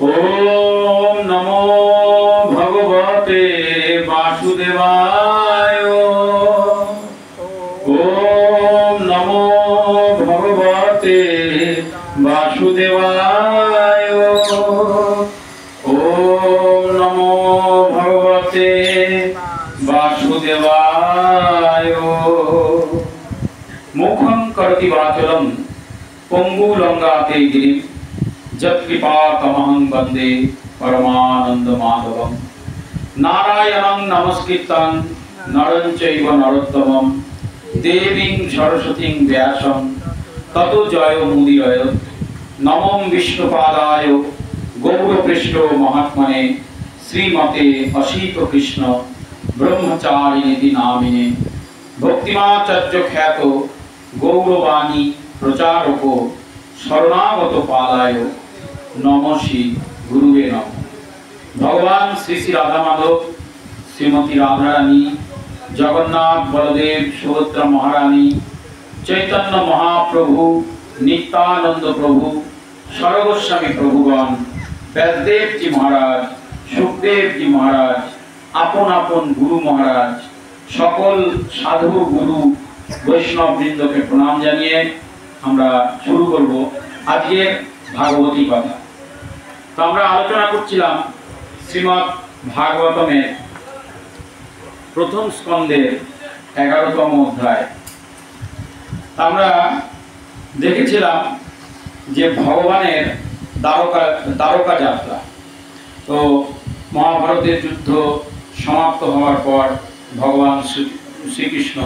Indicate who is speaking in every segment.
Speaker 1: ओम नमो भगवते वासुदेवाय। ओम नमो भगवते वासुदेवाय। ओम नमो भगवते वासुदेवाय। मुखं करोति वाचालं पंगुलंघाते गिरिं यत्कृपातमहं वन्दे परमानन्दमाधवं। नारायणं नमस्कृतं नरं चैव नरोत्तमं देवीं सरस्वतीं व्यासं ततो जयमुदीरये। नमो विष्णुपादाय गौरपृष्ठो महात्मने श्रीमते असीत कृष्ण ब्रह्मचारिणीति नामिने भक्तिमाचार्य ख्यात गौरवाणी प्रचारको शरणागत पालाय नमः श्री गुरुवे नमः। भगवान श्री श्री राधा माधव, श्रीमती राधा रानी, जगन्नाथ बलदेव सुभद्रा महारानी, चैतन्य महाप्रभु, नित्यानंद प्रभु, सर्वगोस्वामी प्रभुगण, व्यासदेव जी महाराज, सुखदेव जी महाराज, आपन आपन गुरु महाराज, सकल साधु गुरु वैष्णव बृंद के प्रणाम जानिए আমরা শুরু করব আজকে ভাগবতী কথা। তো আমরা আলোচনা করছিলাম শ্রীমদ্ ভাগবতমের প্রথম স্কন্ধের 11তম অধ্যায়। আমরা দেখেছিলাম যে ভগবানের দ্বারকা যাত্রা। তো মহাভারতের যুদ্ধ সমাপ্ত হওয়ার পর ভগবান শ্রীকৃষ্ণ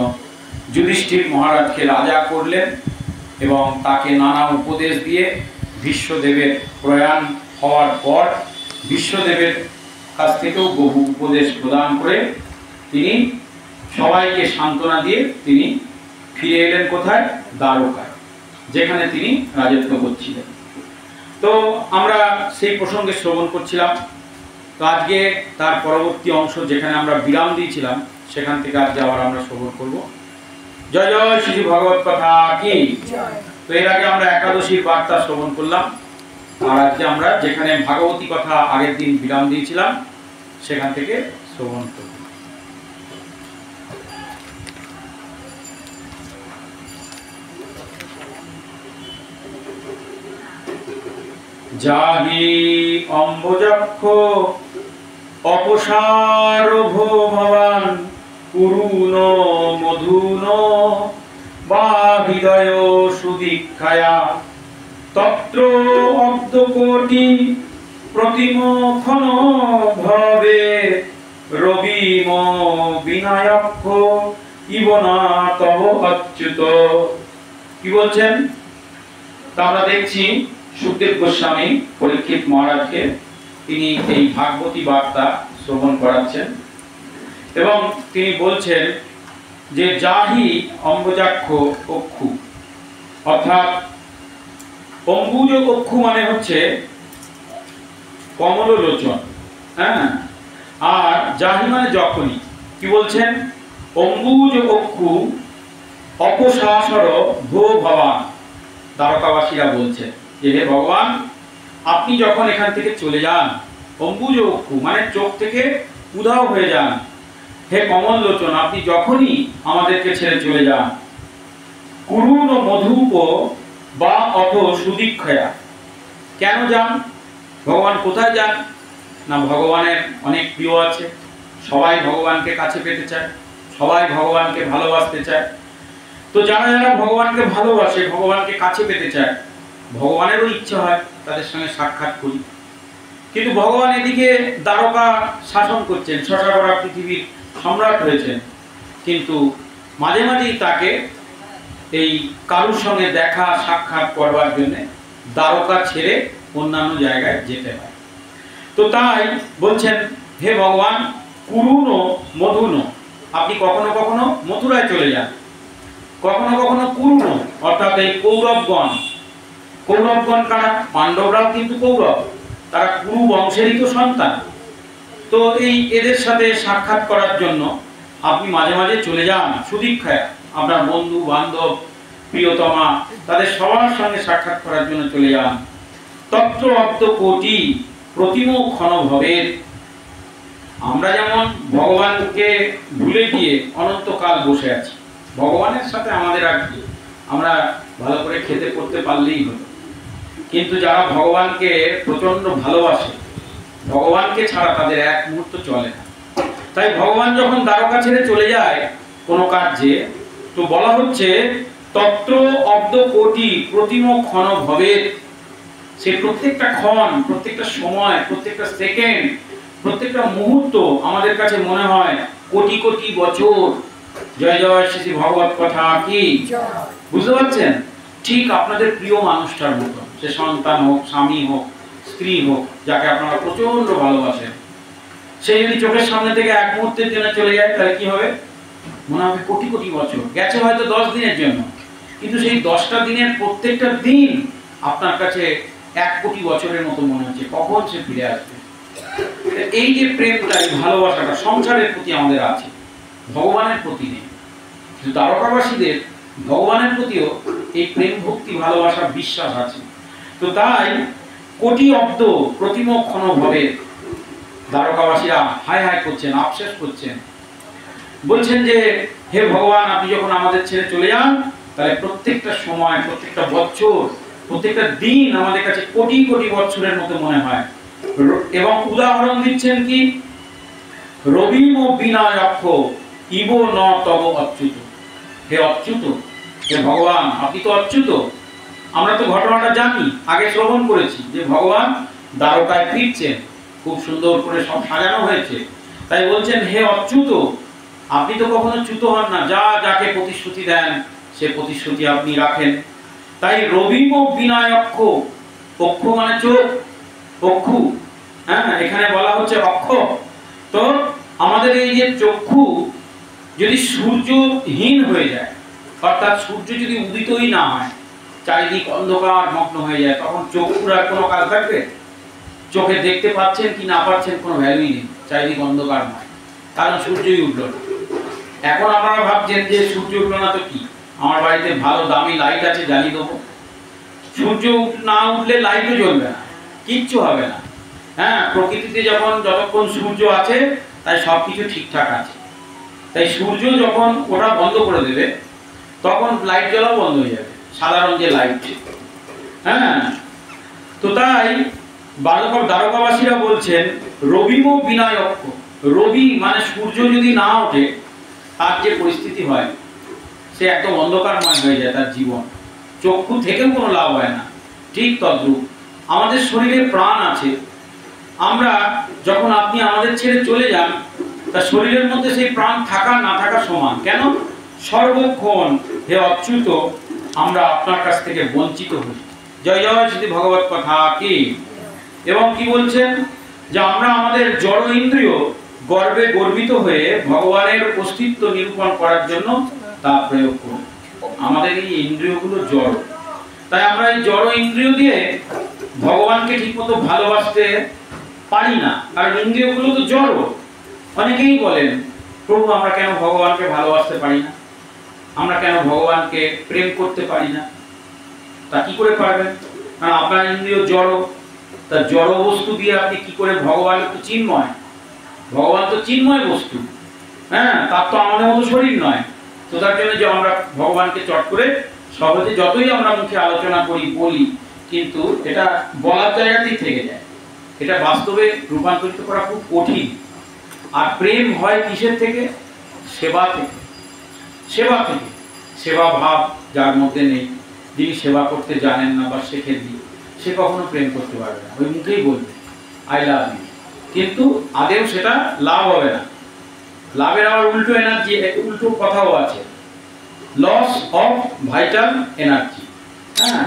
Speaker 1: যুধিষ্ঠির মহারাজকে রাজা করলেন এবং তাকে নানা উপদেশ দিয়ে বিশ্বদেবের প্রয়াণ হওয়ার পর বিশ্বদেবের কাছ থেকেও বহু উপদেশ প্রদান করে তিনি সবাইকে সান্ত্বনা দিয়ে তিনি ফিরে এলেন কোথায়? দ্বারকায়, যেখানে তিনি রাজত্ব করছিলেন। তো আমরা সেই প্রসঙ্গে শ্রবণ করছিলাম। তো আজকে তার পরবর্তী অংশ যেখানে আমরা বিরাম দিয়েছিলাম সেখান থেকে আজকে আবার আমরা শ্রবণ করব। জয় জয় শ্রী ভগবত কথা কি। তো এর আগে আমরা একাদশীর বার্তা শ্রবণ করলাম, আর আজকে আমরা যেখানে ভাগবতী কথা আগের দিন বিরাম দিয়েছিলাম সেখান থেকে শ্রবণ করব। যাহি অম্বুজাক্ষ অপসারভো ভবান পুরুন মধুন বা হৃদয় সুদীক্ষায়া তত্র অব্দকোটি প্রতিমখন ভবে রবিম বিনায়ক্ষ ইবনা তব অচ্যুত। কি বলছেন? তা আমরা দেখছি সুখদেব গোস্বামী পরীক্ষিত মহারাজকে তিনি এই ভাগবতী বার্তা শ্রবণ করাচ্ছেন এবং তিনি বলছেন যে যাহি অম্বুজাক্ষ অক্ষু, অর্থাৎ অম্বুজ অক্ষু মানে হচ্ছে কমললোচন, হ্যাঁ, আর যাহি মানে যখনই। কি বলছেন? অম্বুজ অক্ষু অপসাসর ভো ভবান। দ্বারকাবাসীরা বলছেন যে হে ভগবান, আপনি যখন এখান থেকে চলে যান, অম্বুজ অক্ষু মানে চোখ থেকে উধাও হয়ে যান, হে কমল লোচন, আপনি যখনই আমাদেরকে ছেড়ে চলে যান, কুরুন মধুপ বা অথ সুদীক্ষয়া। কেন যান? ভগবান কোথায় যান না? ভগবানের অনেক প্রিয় আছে, সবাই ভগবানকে কাছে পেতে চায়, সবাই ভগবানকে ভালোবাসতে চায়। তো যারা যারা ভগবানকে ভালোবাসে, ভগবানকে কাছে পেতে চায়, ভগবানেরও ইচ্ছা হয় তাদের সঙ্গে সাক্ষাৎ করি। কিন্তু ভগবান এদিকে দ্বারকা শাসন করছেন, শশাবরা পৃথিবীর সম্রাট হয়েছেন, কিন্তু মাঝে মাঝেই তাকে এই কারুর সঙ্গে দেখা সাক্ষাৎ করবার জন্য দ্বারকা ছেড়ে অন্যান্য জায়গায় যেতে হয়। তো তাই বলছেন হে ভগবান, কুরুন মধুন, আপনি কখনো কখনো মথুরায় চলে যান, কখনো কখনো কুরুন অর্থাৎ এই কৌরবগণ। কৌরবগণ কারা? পাণ্ডবরাও কিন্তু কৌরব, তারা কুরু বংশেরই তো সন্তান। তো এই এদের সাথে সাক্ষাৎ করার জন্য আপনি মাঝে মাঝে চলে যান সুদীক্ষায়, আপনার বন্ধু বান্ধব প্রিয়তমা তাদের সবার সঙ্গে সাক্ষাৎ করার জন্য চলে যান। তত্র অব্দ কোটি প্রতিমো ক্ষণভবের। আমরা যেমন ভগবানকে ভুলে গিয়ে অনন্তকাল বসে আছি, ভগবানের সাথে আমাদের আর কি, আমরা ভালো করে খেতে পড়তে পারলেই হলো। কিন্তু যারা ভগবানকে প্রচন্ড ভালোবাসে, ভগবানকে ছাড়া তাদের এক মুহূর্ত চলে না। তাই ভগবান যখন দ্বারকা ছেড়ে চলে যায় কোনো কার্যে, তো বলা হচ্ছে তত্র অব্দ কোটি প্রতিম ক্ষণ ভবের। সে প্রত্যেকটা ক্ষণ, প্রত্যেকটা সময়, প্রত্যেকটা সেকেন্ড, প্রত্যেকটা মুহূর্ত আমাদের কাছে মনে হয় কোটি কোটি বছর। জয় জয় শ্রী ভগবত কথা কি, বুঝতে পারছেন? ঠিক আপনাদের প্রিয় মানুষটার মতো, সে সন্তান হোক, স্বামী হোক, স্ত্রী হোক, যাকে আপনারা প্রচন্ড ভালোবাসেন, সে যদি চোখের সামনে থেকে এক মুহূর্তের জন্য চলে যায়, তাহলে কি হবে? মনে হবে কোটি কোটি বছর গেছে, হয়তো 10 দিনের জন্য, কিন্তু সেই 10টা দিনের প্রত্যেকটা দিন আপনার কাছে 1 কোটি বছরের মতো মনে হচ্ছে। কখন সে ফিরে আসবে? এই যে প্রেমটা, এই ভালোবাসাটা সংসারের প্রতি আমাদের আছে, ভগবানের প্রতি নেই। দ্বারকাবাসীদের ভগবানের প্রতিও এই প্রেম, ভক্তি, ভালোবাসা, বিশ্বাস আছে। তো তাই কোটি অব্দ প্রতিম ক্ষণ ভবে দ্বারকাবাসীরা হায় হায় করছেন, আফসোস করছেন, বলছেন যে হে ভগবান, আপনি যখন আমাদের ছেড়ে চলে যান, তাহলে প্রত্যেকটা সময়, প্রত্যেকটা বছর, প্রত্যেকটা দিন আমাদের কাছে কোটি কোটি বছরের মতো মনে হয়। এবং উদাহরণ দিচ্ছেন কি, রবিম বিনায়ক্ষ ইব ন তব অচ্যুত। হে অচ্যুত, হে ভগবান, আপনি তো অচ্যুত। আমরা তো ঘটনাটা জানি, আগে শ্রবণ করেছি যে ভগবান দ্বারকায় ফিরছেন, খুব সুন্দর করে সব সাজানো হয়েছে। তাই বলছেন হে অচ্যুত, আপনি তো কখনো চ্যুত হন না, যা যাকে প্রতিশ্রুতি দেন সে প্রতিশ্রুতি আপনি রাখেন। তাই রবিম বিনায়ক্ষ, অক্ষ মানে চোখ, অক্ষু, হ্যাঁ, এখানে বলা হচ্ছে অক্ষ। তো আমাদের এই যে চক্ষু যদি সূর্যহীন হয়ে যায়, অর্থাৎ সূর্য যদি উদিতই না হয়, চারিদিক অন্ধকার মগ্ন হয়ে যায়, তখন চক্ষুর আর কোনো কাজ থাকবে? চোখে দেখতে পাচ্ছেন কি না পাচ্ছেন কোনো ভ্যালুই নেই, চারিদিক অন্ধকার নয়, কারণ সূর্যই উঠল না। এখন আপনারা ভাবছেন যে সূর্য উঠলো না তো কি, আমার বাড়িতে ভালো দামি লাইট আছে, জ্বালিয়ে দেবো। সূর্য না উঠলে লাইটও জ্বলবে না, কিচ্ছু হবে না। হ্যাঁ, প্রকৃতিতে যখন যতক্ষণ সূর্য আছে তাই সবকিছু ঠিকঠাক আছে। তাই সূর্য যখন ওটা বন্ধ করে দেবে, তখন লাইট জ্বলাও বন্ধ হয়ে যাবে, সাধারণ যে লাইট। হ্যাঁ, তো তাই দ্বারকাবাসীরা বলছেন রবিম বিনায়ক্ষ। রবি মানে সূর্য যদি না ওঠে, তার যে পরিস্থিতি হয়, সে একদম অন্ধকারময় হয়ে যায় তার জীবন, চক্ষু থেকেও কোনো লাভ হয় না। ঠিক তদ্রূপ আমাদের শরীরে প্রাণ আছে, আমরা যখন আপনি আমাদের ছেড়ে চলে যান, তা শরীরের মধ্যে সেই প্রাণ থাকা না থাকা সমান। কেন? সর্বক্ষণ হে অচ্যুত আমরা আপনার কাছ থেকে বঞ্চিত হই। জয় জয় শ্রী ভগবত কথা কি। এবং কি বলছেন যে আমরা আমাদের জড় ইন্দ্রিয় গর্বে গর্বিত হয়ে ভগবানের অস্তিত্ব নিরূপণ করার জন্য তা প্রয়োগ করি। আমাদের এই ইন্দ্রিয়গুলো জড়, তাই আমরা এই জড় ইন্দ্রিয় দিয়ে ভগবানকে ঠিকমতো ভালোবাসতে পারি না, কারণ ইন্দ্রিয়গুলো তো জড়। অনেকেই বলেন প্রভু আমরা কেন ভগবানকে ভালোবাসতে পারি না, আমরা কেন ভগবানকে প্রেম করতে পারি না। তা কি করে পারবেন? কারণ আপনার ইন্দ্রিয় জড়, তা জড় বস্তু দিয়ে আপনি কি করে? ভগবান তো চিন্ময়, ভগবান তো চিন্ময় বস্তু, হ্যাঁ, তার তো আমাদের মতো শরীর নয়। তো তার জন্য যে আমরা ভগবানকে চট করে সহজে যতই আমরা মুখে আলোচনা করি, বলি, কিন্তু এটা বলার জায়গাতেই থেকে যায়, এটা বাস্তবে রূপান্তরিত করা খুব কঠিন। আর প্রেম হয় কিসের থেকে? সেবা থেকে। সেবা থেকে, সেবা ভাব যার মধ্যে নেই, যিনি সেবা করতে জানেন না বা শেখেননি, সে কখনো প্রেম করতে পারবে না। ওই মুখেই বলবে আই লাভ ইউ, কিন্তু আদেও সেটা লাভ হবে না। লাভের আবার উল্টো এনার্জি, উল্টো কথাও আছে, লস অফ ভাইটাল এনার্জি। হ্যাঁ,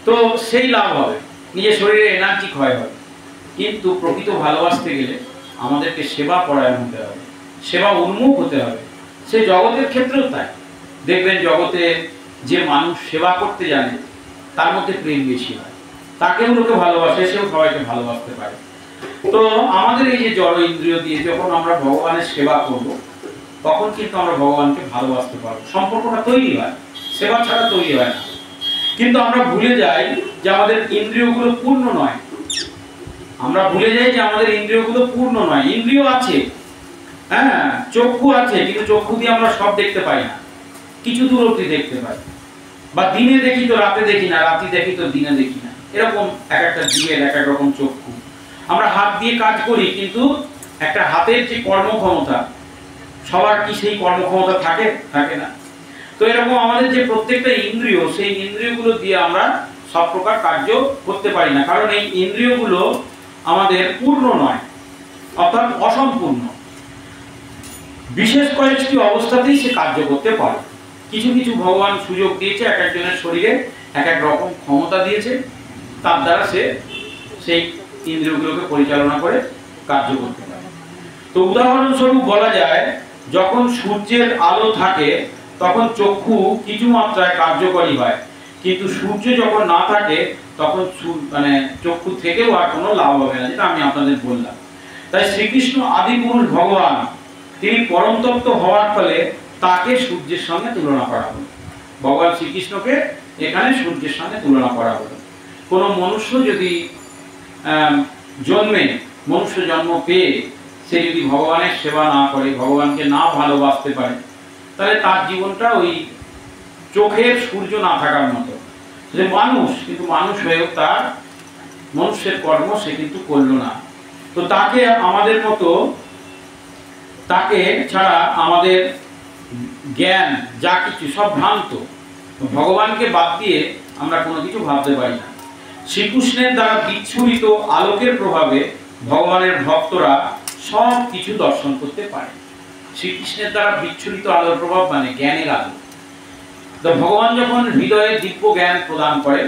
Speaker 1: তো সেই লাভ হবে, নিজের শরীরে এনার্জি ক্ষয় হবে। কিন্তু প্রকৃত ভালোবাসতে গেলে আমাদেরকে সেবা পরায়ণ হতে হবে, সেবা উন্মুখ হতে হবে। সে জগতের ক্ষেত্রেও তাই। দেখবেন জগতে যে মানুষ সেবা করতে জানে তার মধ্যে প্রেম বেশি হয়, তাকেও লোকে ভালোবাসে, সেও সবাইকে ভালোবাসতে পারে। তো আমাদের এই যে জড় ইন্দ্রিয় দিয়ে যখন আমরা ভগবানের সেবা করব, তখন কিন্তু আমরা ভগবানকে ভালোবাসতে পারবো। সম্পর্কটা তৈরি হয়, সেবা ছাড়া তৈরি হয় না। কিন্তু আমরা ভুলে যাই যে আমাদের ইন্দ্রিয়গুলো পূর্ণ নয়, আমরা ভুলে যাই যে আমাদের ইন্দ্রিয়গুলো পূর্ণ নয়। ইন্দ্রিয় আছে, হ্যাঁ, চক্ষু আছে, কিন্তু চক্ষু দিয়ে আমরা সব দেখতে পাই না, কিছু দূর অবধি দেখতে পাই। বা দিনে দেখি তো রাতে দেখি না, রাতে দেখি তো দিনে দেখি না, এরকম এক একটা জীবের এক এক রকম চক্ষু। আমরা হাত দিয়ে কাজ করি, কিন্তু একটা হাতের যে কর্মক্ষমতা, সবার কি সেই কর্মক্ষমতা থাকে? থাকে না। তো এরকম আমাদের যে প্রত্যেকটা ইন্দ্রিয়, সেই ইন্দ্রিয়গুলো দিয়ে আমরা সব প্রকার কার্য করতে পারি না, কারণ এই ইন্দ্রিয়গুলো আমাদের পূর্ণ নয়, অর্থাৎ অসম্পূর্ণ। বিশেষ কয়েকটি অবস্থাতেই সে কার্য করতে পারে। কিছু কিছু ভগবান সুযোগ দিয়েছে, এক একজনের শরীরে এক এক রকম ক্ষমতা দিয়েছে, তার দ্বারা সে সেই ইন্দ্রিয়গুলোকে পরিচালনা করে কার্য করতে পারে। তো উদাহরণস্বরূপ বলা যায়, যখন সূর্যের আলো থাকে তখন চক্ষু কিছু মাত্রায় কার্যকরী হয়, কিন্তু সূর্য যখন না থাকে তখন চক্ষু থেকেও আর কোনো লাভ হবে না, যেটা আমি আপনাদের বললাম। তাই শ্রীকৃষ্ণ আদি পুরুষ ভগবান, তিনি পরম তত্ত্ব হওয়ার ফলে তাকে সূর্যের সঙ্গে তুলনা করা হলো। ভগবান শ্রীকৃষ্ণকে এখানে সূর্যের সঙ্গে তুলনা করা হলো। কোনো মনুষ্য যদি মনুষ্য জন্ম পেয়ে সে যদি ভগবানের সেবা না করে, ভগবানকে না ভালোবাসতে পারে, তাহলে তার জীবনটা ওই চোখের সূর্য না থাকার মতো। যে মানুষ, কিন্তু মানুষ হয়েও তার মনুষ্যের কর্ম সে কিন্তু করলো না। তো তাকে আমাদের মতো, তাকে ছাড়া আমাদের জ্ঞান যা কিছু সব ভ্রান্ত। ভগবানকে বাদ দিয়ে আমরা কোনো কিছু ভাবতে পারি না। শ্রীকৃষ্ণের দ্বারা বিচ্ছুরিত আলোকের প্রভাবে ভগবানের ভক্তরা সব কিছু দর্শন করতে পারে। শ্রীকৃষ্ণের দ্বারা বিচ্ছুরিত আলোর প্রভাব মানে জ্ঞানের আলো। তো ভগবান যখন হৃদয়ে দিব্য জ্ঞান প্রদান করে,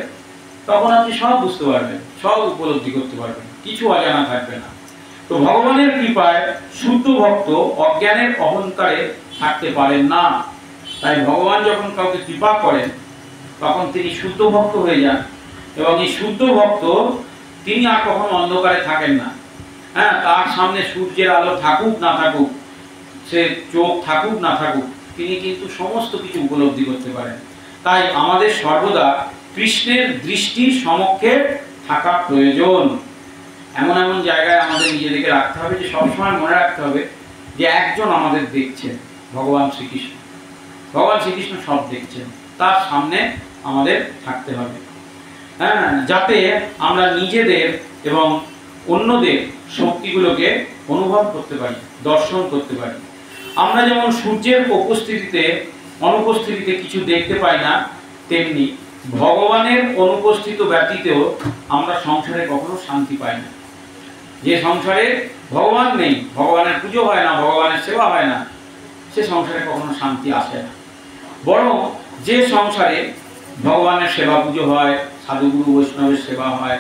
Speaker 1: তখন আপনি সব বুঝতে পারবেন, সব উপলব্ধি করতে পারবেন, কিছু অজানা থাকবে না। তো ভগবানের কৃপায় শুদ্ধ ভক্ত অজ্ঞানের অহংকারে থাকতে পারেন না। তাই ভগবান যখন কাউকে কৃপা করেন, তখন তিনি শুদ্ধ ভক্ত হয়ে যান, এবং এই শুদ্ধ ভক্ত তিনি আর কখনো অন্ধকারে থাকেন না। হ্যাঁ, তার সামনে সূর্যের আলো থাকুক না থাকুক, সে চোখ থাকুক না থাকুক, তিনি কিন্তু সমস্ত কিছু উপলব্ধি করতে পারেন। তাই আমাদের সর্বদা কৃষ্ণের দৃষ্টির সমক্ষে থাকা প্রয়োজন। এমন এমন জায়গায় আমাদের নিজেদেরকে রাখতে হবে যে সবসময় মনে রাখতে হবে যে একজন আমাদের দেখছেন, ভগবান শ্রীকৃষ্ণ। ভগবান শ্রীকৃষ্ণ সব দেখছেন, তার সামনে আমাদের থাকতে হবে। হ্যাঁ, যাতে আমরা নিজেদের এবং অন্যদের শক্তিগুলোকে অনুভব করতে পারি, দর্শন করতে পারি। আমরা যেমন সূর্যের অনুপস্থিতিতে কিছু দেখতে পাই না, তেমনি ভগবানের অনুপস্থিত ব্যতীতেও আমরা সংসারে কখনো শান্তি পাই না। যে সংসারে ভগবান নেই, ভগবানের পুজো হয় না, ভগবানের সেবা হয় না, সে সংসারে কখনো শান্তি আসে না। বরং যে সংসারে ভগবানের সেবা পুজো হয়, সাধুগুরু বৈষ্ণবের সেবা হয়,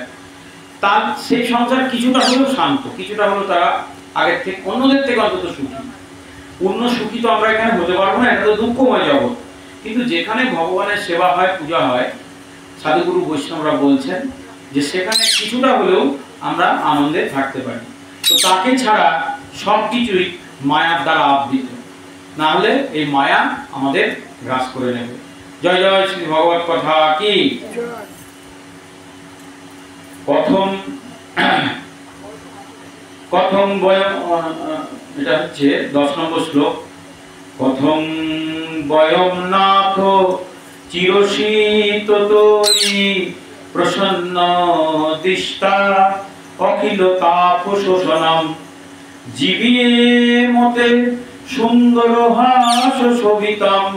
Speaker 1: তার সেই সংসার কিছুটা হলেও শান্ত, কিছুটা হলেও তারা আগের থেকে, অন্যদের থেকে অন্তত সুখী। পূর্ণ সুখী তো আমরা এখানে হতে পারবো না, এটা তো দুঃখময় জগৎ। কিন্তু যেখানে ভগবানের সেবা হয়, পূজা হয়, সাধুগুরু বৈষ্ণবরা বলছেন যে সেখানে কিছুটা হলেও আমরা আনন্দে থাকতে পারি। তো তাকে ছাড়া সব কিছুই মায়ার দ্বারা আবৃত, না হলে এই মায়া আমাদের গ্রাস করে নেবে। জয় জয় শ্রী ভগবত কথা কি। কথম বয়ম, এটা হচ্ছে 10 নম্বর শ্লোক। কথম বয়ম নাথ চিরশীত তোয়ি প্রসন্ন দিষ্টা অখিল তাপ শোষণম জীবিয়ে মতে সুন্দর হাস শোভিতম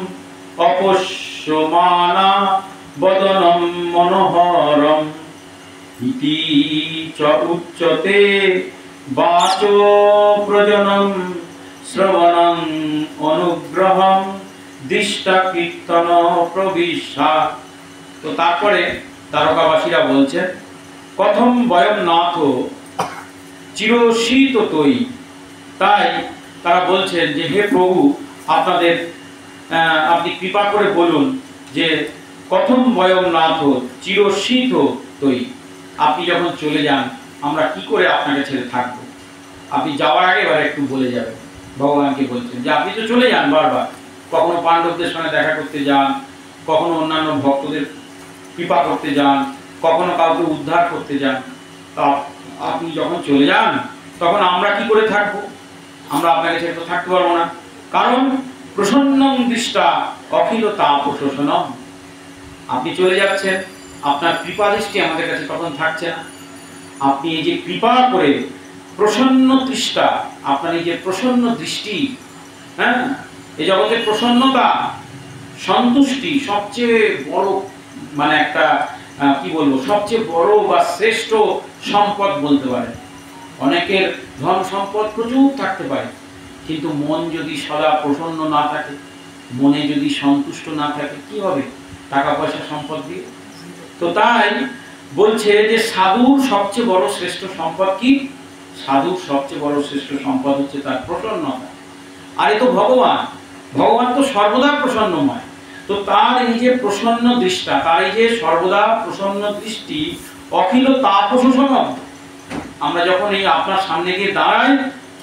Speaker 1: অপশ্যমানা বদনম মনোহরম ইতি চ উচ্যতে বাচো প্রজনম শ্রবণং অনুগ্রহম দৃষ্টা কীর্তন প্রবিশা। তো তারপরে তারকাবাসীরা বলছেন, কথম বয়ম নাথ চিরশীত তোয়ি। তাই তারা বলছেন যে হে প্রভু, আপনি কৃপা করে বলুন যে কথম বয়ম নাথ চিরশীত তোয়ি, আপনি যখন চলে যান আমরা কি করে আপনাকে ছেড়ে থাকবো? আপনি যাওয়ার আগে এবার একটু বলে যাবেন। ভগবানকে বলছেন যে আপনি তো চলে যান বারবার, কখনো পাণ্ডবদের সঙ্গে দেখা করতে যান, কখনো অন্যান্য ভক্তদের কৃপা করতে যান, কখনো কাউকে উদ্ধার করতে যান, তা আপনি যখন চলে যান তখন আমরা কি করে থাকবো? আমরা আপনাকে ছেড়ে তো থাকতে পারবো না। কারণ প্রসন্নং দৃষ্টা অখিল তাপশোষণম, আপনি চলে যাচ্ছেন, আপনার কৃপা দৃষ্টি আমাদের কাছে তখন থাকছে না। আপনি এই যে কৃপা করে প্রসন্ন দৃষ্টা, আপনার এই যে প্রসন্ন দৃষ্টি, হ্যাঁ, এই জগতের প্রসন্নতা, সন্তুষ্টি সবচেয়ে বড়, মানে একটা কি বলবো, সবচেয়ে বড় বা শ্রেষ্ঠ সম্পদ বলতে পারে। অনেকের ধন সম্পদ প্রচুর থাকতে পারে, কিন্তু মন যদি সদা প্রসন্ন না থাকে, মনে যদি সন্তুষ্ট না থাকে, কি হবে টাকা পয়সা সম্পদ দিয়ে? তো তাই বলছে যে সাধুর সবচেয়ে বড় শ্রেষ্ঠ সম্পদ কি? সাধুর সবচেয়ে বড় শ্রেষ্ঠ সম্পদ হচ্ছে তার প্রসন্নতা। আর এ তো ভগবান, ভগবান তো সর্বদা প্রসন্নময়। তো তার এই যে প্রসন্ন দৃষ্টা, তার এই যে সর্বদা প্রসন্ন দৃষ্টি অখিল তাপশোষণম, আমরা যখন এই আপনার সামনে গিয়ে দাঁড়াই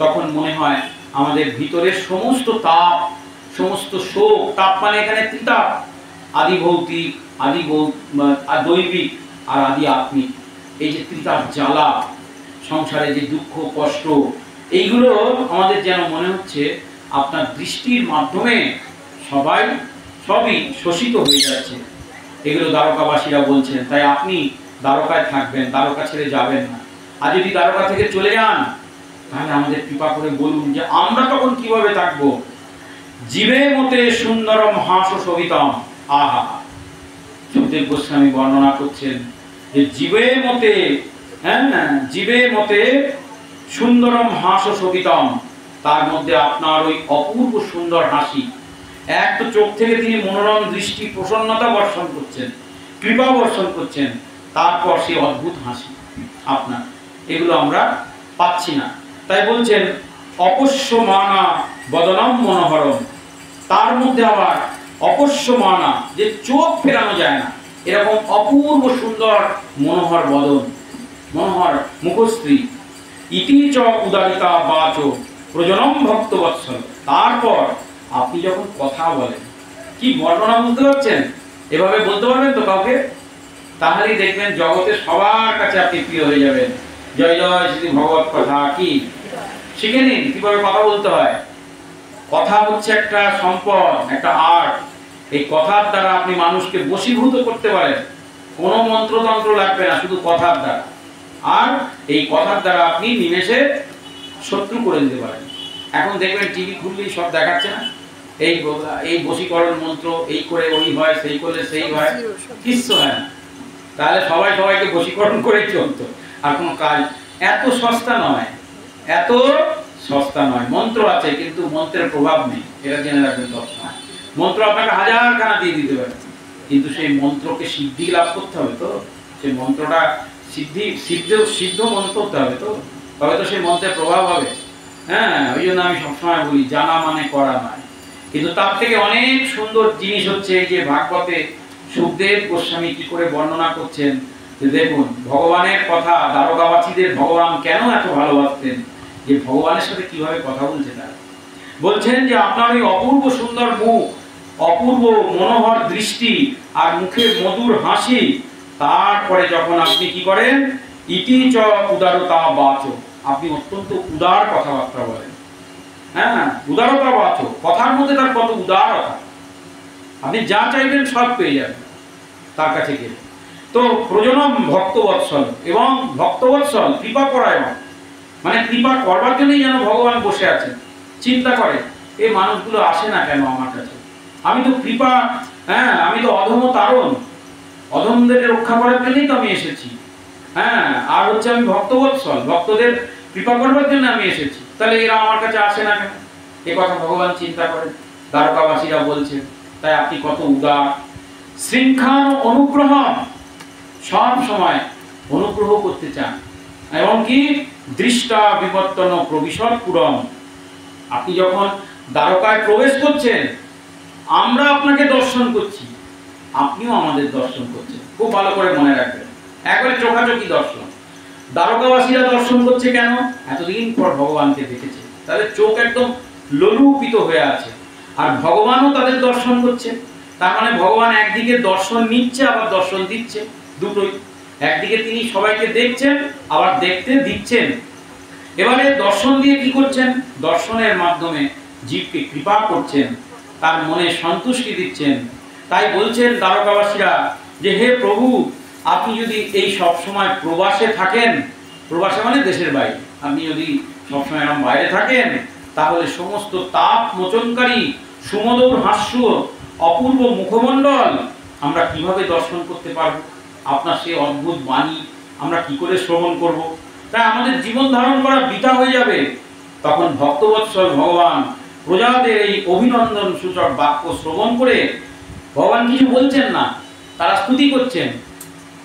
Speaker 1: তখন মনে হয় আমাদের ভিতরের সমস্ত তাপ, সমস্ত শোক, তাপ মানে এখানে ত্রিতাপ, আদি ভৌতিক, আদি দৈবিক আর আদি আত্মিক, এই যে ত্রিতাপ জ্বালা, সংসারে যে দুঃখ কষ্ট, এইগুলো আমাদের যেন মনে হচ্ছে আপনার দৃষ্টির মাধ্যমে সবই শোষিত হয়ে যাচ্ছে। এগুলো দ্বারকাবাসীরা বলছেন। তাই আপনি দ্বারকায় থাকবেন, দ্বারকা ছেড়ে যাবেন না। আর যদি দ্বারকা থেকে চলে যান তাহলে আমাদের কৃপা করে বলুন যে আমরা তখন কিভাবে থাকবো। জীবে মতে সুন্দরম হাস সবিতম, আহা, সুখদেব গোস্বামী বর্ণনা করছেন যে জীবে মতে, হ্যাঁ, জীবে মতে সুন্দরম হাস সবিতম, তার মধ্যে আপনার ওই অপূর্ব সুন্দর হাসি, এক তো চোখ থেকে তিনি মনোরম দৃষ্টি, প্রসন্নতা বর্ষণ করছেন, কৃপা বর্ষণ করছেন, তারপর সেই অদ্ভুত হাসি আপনার, এগুলো আমরা পাচ্ছি না। তাই বলছেন অপশ্যমানা বদনম মনোহরম, তার মধ্যে আবার অপশ্যমানা, যে চোখ ফেরানো যায় না, এরকম অপূর্ব সুন্দর মনোহর বদন, মনোহর মুখশ্রী, ইতি চ উদারিতা বাচ প্রজনম ভক্ত বৎসল। তারপর আপনি যখন কথা বলেন, কি বর্ণনা বুঝতে পারছেন? এভাবে বলতে পারবেন তো কাউকে? তাহলেই দেখবেন জগতে সবার কাছে আপনি প্রিয় হয়ে যাবেন। জয় জয় শ্রী ভগবত কথা, কি শিখে নিন কিভাবে কথা বলতে হয়। কথা হচ্ছে একটা সম্পদ, একটা আর্ট। এই কথার দ্বারা আপনি মানুষকে বশীভূত করতে পারেন। কোনো মন্ত্রতন্ত্র লাগবে না, শুধু কথার দ্বারা। আর এই কথার দ্বারা আপনি নিমেষে শত্রু করে দিতে পারেন। এখন দেখবেন টিভি খুললেই সব দেখাচ্ছে না, এই বশীকরণ মন্ত্র, এই করে ওই হয়, সেই করলে সেই হয়, কিচ্ছু হয় না। তাহলে সবাই সবাইকে বশীকরণ করেই চলতো, আর কোনো কাজ। এত সস্তা নয়, এত সস্তা নয়। মন্ত্র আছে কিন্তু মন্ত্রের প্রভাব নেই, এটা জেনে রাখবেন সবসময়। মন্ত্র আপনাকে হাজারখানা দিয়ে দিতে পারে, কিন্তু সেই মন্ত্রকে সিদ্ধি লাভ করতে হবে। তো সেই মন্ত্রটা সিদ্ধ মন্ত্র হতে হবে, তো তবে তো সেই মন্ত্রের প্রভাব হবে। হ্যাঁ, ওই জন্য আমি সবসময় বলি জানা মানে করা নয়। কিন্তু তার থেকে অনেক সুন্দর জিনিস হচ্ছে এই যে ভাগবতে সুখদেব গোস্বামী কি করে বর্ণনা করছেন, যে দেখুন ভগবানের কথা, দ্বারকাবাসীদের ভগবান কেন এত ভালোবাসতেন, যে ভগবানের সাথে কিভাবে কথা বলছে তারা। বলছেন যে আপনার ওই অপূর্ব সুন্দর মুখ, অপূর্ব মনোহর দৃষ্টি আর মুখের মধুর হাসি, তারপরে যখন আপনি কি করেন, ইতি চ উদারতা বাচ, আপনি অত্যন্ত উদার কথাবার্তা বলেন। হ্যাঁ, উদারতা বাচ, কথার মধ্যে তার কত উদারতা, আপনি যা চাইবেন সব পেয়ে যাবেন তার কাছে গেলে। তো প্রজনম ভক্তবৎসল, এবং ভক্তবৎসল কৃপা পরায়ণ, মানে কৃপা করবার জন্যই যেন ভগবান বসে আছেন। চিন্তা করে এই মানুষগুলো আসে না কেন আমার কাছে, আমি তো কৃপা, হ্যাঁ, আমি তো অধম তারণ, অধমদের রক্ষা করার জন্যই তো আমি এসেছি। হ্যাঁ, আর হচ্ছে আমি ভক্তবৎসল, ভক্তদের কৃপা করবার জন্য আমি এসেছি, তাহলে এরা আমার কাছে আসে না কেন? এ কথা ভগবান চিন্তা করেন, দ্বারকাবাসীরা বলছেন। তাই আপনি কত উদার, শৃঙ্খান অনুগ্রহ, সব সময় অনুগ্রহ করতে চান, এবং কি দৃষ্টা বিবর্তন প্রবিশদ পুরম, আপনি যখন দ্বারকায় প্রবেশ করছেন আমরা আপনাকে দর্শন করছি, আপনিও আমাদের দর্শন করছেন। খুব ভালো করে মনে রাখবেন, একবারে চোখাচোখি দর্শন। দ্বারকাবাসীরা দর্শন করছে কেন? এতদিন পর ভগবানকে দেখেছে, তাদের চোখ একদম লোলুপিত হয়ে আছে, আর ভগবানও তাদের দর্শন করছে। তার মানে ভগবান একদিকে দর্শন নিচ্ছে আবার দর্শন দিচ্ছে, দুটোই। একদিকে তিনি সবাইকে দেখছেন, আবার দেখতে দিচ্ছেন। এবারে দর্শন দিয়ে কি করছেন? দর্শনের মাধ্যমে জীবকে কৃপা করছেন, তার মনে সন্তুষ্টি দিচ্ছেন। তাই বলছেন দ্বারকাবাসীরা যে হে প্রভু, আপনি যদি এই সব সময় প্রবাসে থাকেন, প্রবাসে মানে দেশের বাইরে, আপনি যদি সবসময় এরকম বাইরে থাকেন, তাহলে সমস্ত তাপ মোচনকারী সুমধুর হাস্য, অপূর্ব মুখমণ্ডল আমরা কিভাবে দর্শন করতে পারব? আপনার সেই অদ্ভুত বাণী আমরা কি করে শ্রবণ করব? তাই আমাদের জীবন ধারণ করা বৃথা হয়ে যাবে। তখন ভক্তবৎসল ভগবান প্রজাদের এই অভিনন্দন সূচক বাক্য শ্রবণ করে ভগবান কিছু বলছেন না, তারা স্তুতি করছেন,